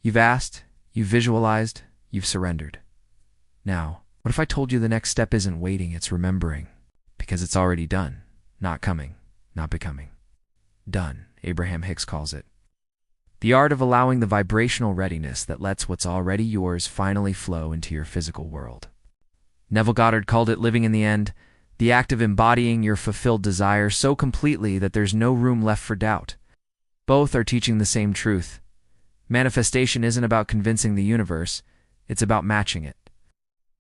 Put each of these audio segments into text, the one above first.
You've asked, you've visualized, you've surrendered. Now, what if I told you the next step isn't waiting, it's remembering? Because it's already done. Not coming, not becoming. Done, Abraham Hicks calls it. The art of allowing the vibrational readiness that lets what's already yours finally flow into your physical world. Neville Goddard called it living in the end, the act of embodying your fulfilled desire so completely that there's no room left for doubt. Both are teaching the same truth. Manifestation isn't about convincing the universe, it's about matching it.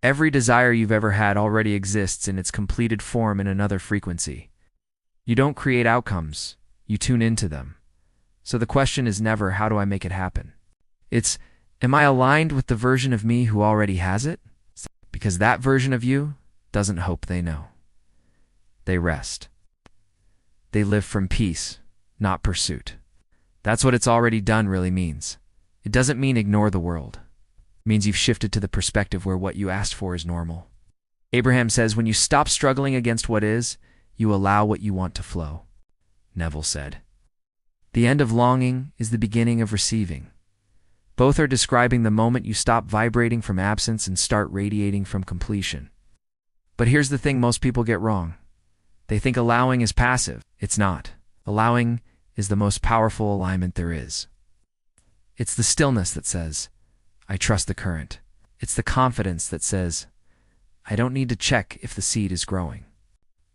Every desire you've ever had already exists in its completed form in another frequency. You don't create outcomes, you tune into them. So the question is never, how do I make it happen? It's, am I aligned with the version of me who already has it? Because that version of you doesn't hope they know. They rest. They live from peace, not pursuit. That's what it's already done really means. It doesn't mean ignore the world. It means you've shifted to the perspective where what you asked for is normal. Abraham says, when you stop struggling against what is, you allow what you want to flow. Neville said, the end of longing is the beginning of receiving. Both are describing the moment you stop vibrating from absence and start radiating from completion. But here's the thing most people get wrong. They think allowing is passive. It's not. Allowing is the most powerful alignment there is. It's the stillness that says, I trust the current. It's the confidence that says, I don't need to check if the seed is growing.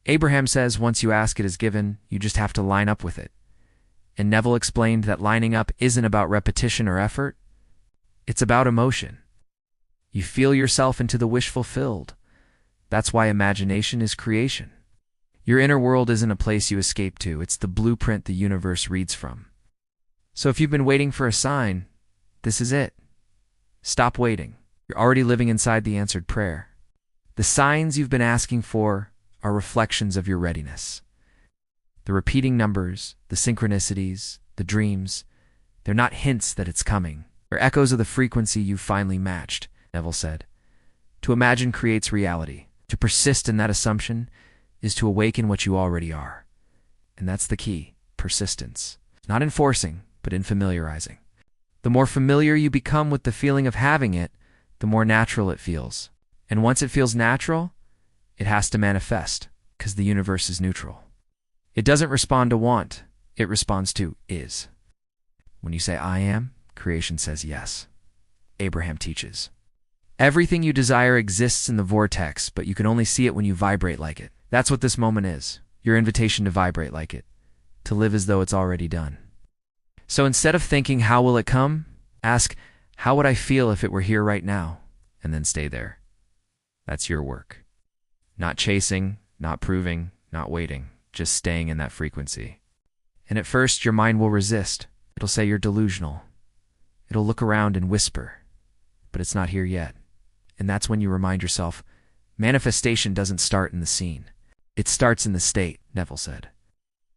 Abraham says once you ask, it is given, you just have to line up with it. And Neville explained that lining up isn't about repetition or effort. It's about emotion. You feel yourself into the wish fulfilled. That's why imagination is creation. Your inner world isn't a place you escape to, it's the blueprint the universe reads from. So if you've been waiting for a sign, this is it. Stop waiting. You're already living inside the answered prayer. The signs you've been asking for are reflections of your readiness. The repeating numbers, the synchronicities, the dreams, they're not hints that it's coming. They're echoes of the frequency you've finally matched, Neville said. To imagine creates reality. To persist in that assumption is to awaken what you already are. And that's the key, persistence. Not in forcing, but in familiarizing. The more familiar you become with the feeling of having it, the more natural it feels. And once it feels natural, it has to manifest, because the universe is neutral. It doesn't respond to want, it responds to is. When you say I am, creation says yes. Abraham teaches. Everything you desire exists in the vortex, but you can only see it when you vibrate like it. That's what this moment is, your invitation to vibrate like it, to live as though it's already done. So instead of thinking, how will it come? Ask, how would I feel if it were here right now? And then stay there. That's your work. Not chasing, not proving, not waiting. Just staying in that frequency. And at first, your mind will resist. It'll say you're delusional. It'll look around and whisper, but it's not here yet. And that's when you remind yourself, manifestation doesn't start in the scene. It starts in the state, Neville said.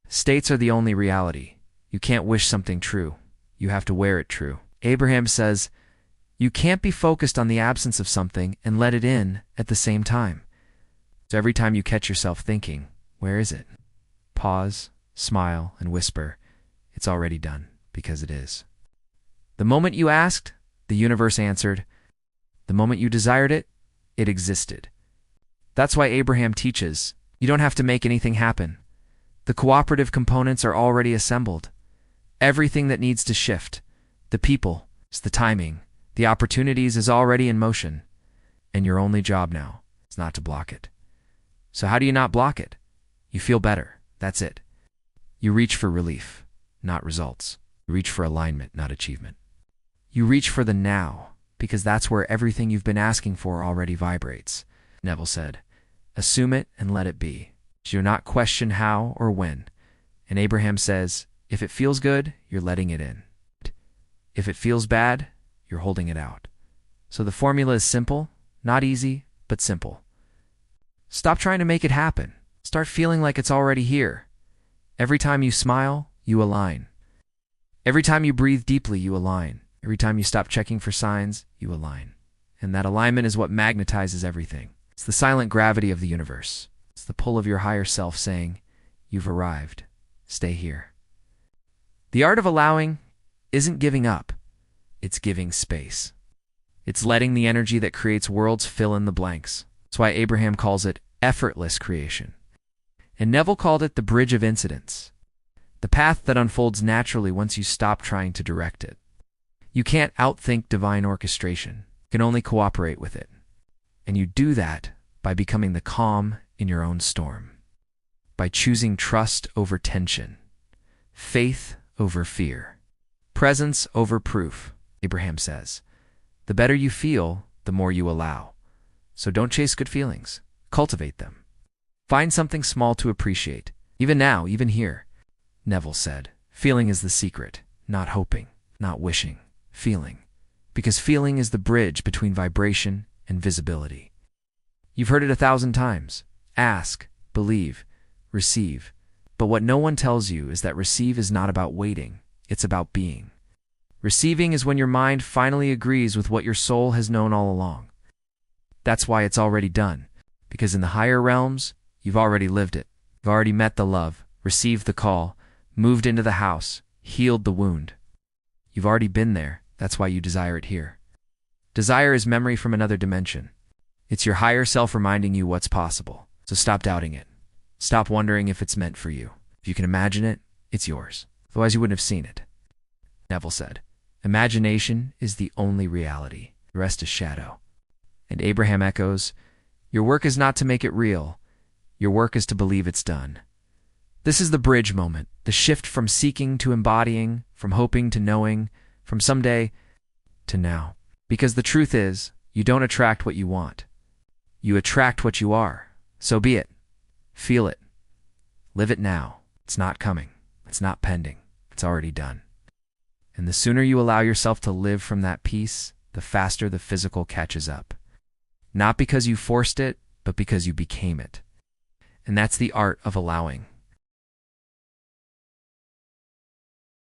States are the only reality. You can't wish something true. You have to wear it true. Abraham says, you can't be focused on the absence of something and let it in at the same time. So every time you catch yourself thinking, where is it? Pause, smile, and whisper, it's already done, because it is. The moment you asked, the universe answered. The moment you desired it, it existed. That's why Abraham teaches, you don't have to make anything happen. The cooperative components are already assembled. Everything that needs to shift, the people, the timing, the opportunities is already in motion. And your only job now is not to block it. So how do you not block it? You feel better. That's it. You reach for relief, not results. You reach for alignment, not achievement. You reach for the now, because that's where everything you've been asking for already vibrates. Neville said, assume it and let it be. Do not question how or when. And Abraham says, if it feels good, you're letting it in. If it feels bad, you're holding it out. So the formula is simple, not easy, but simple. Stop trying to make it happen. Start feeling like it's already here. Every time you smile, you align. Every time you breathe deeply, you align. Every time you stop checking for signs, you align. And that alignment is what magnetizes everything. It's the silent gravity of the universe. It's the pull of your higher self saying, you've arrived. Stay here. The art of allowing isn't giving up. it's giving space. It's letting the energy that creates worlds fill in the blanks. That's why Abraham calls it effortless creation. And Neville called it the bridge of incidents, the path that unfolds naturally once you stop trying to direct it. You can't outthink divine orchestration. You can only cooperate with it. And you do that by becoming the calm in your own storm, by choosing trust over tension, faith over fear, presence over proof. Abraham says, the better you feel, the more you allow. So don't chase good feelings. Cultivate them. Find something small to appreciate. Even now, even here. Neville said, feeling is the secret, not hoping, not wishing, feeling. Because feeling is the bridge between vibration and visibility. You've heard it 1,000 times. Ask, believe, receive. But what no one tells you is that receive is not about waiting. It's about being. Receiving is when your mind finally agrees with what your soul has known all along. That's why it's already done. Because in the higher realms, you've already lived it. You've already met the love, received the call, moved into the house, healed the wound. You've already been there. That's why you desire it here. Desire is memory from another dimension. It's your higher self reminding you what's possible. So stop doubting it. Stop wondering if it's meant for you. If you can imagine it, it's yours. Otherwise you wouldn't have seen it. Neville said, imagination is the only reality. The rest is shadow. And Abraham echoes, your work is not to make it real. Your work is to believe it's done. This is the bridge moment, the shift from seeking to embodying, from hoping to knowing, from someday to now. Because the truth is, you don't attract what you want. You attract what you are. So be it. Feel it. Live it now. It's not coming. It's not pending. It's already done. And the sooner you allow yourself to live from that peace, the faster the physical catches up. Not because you forced it, but because you became it. And that's the art of allowing.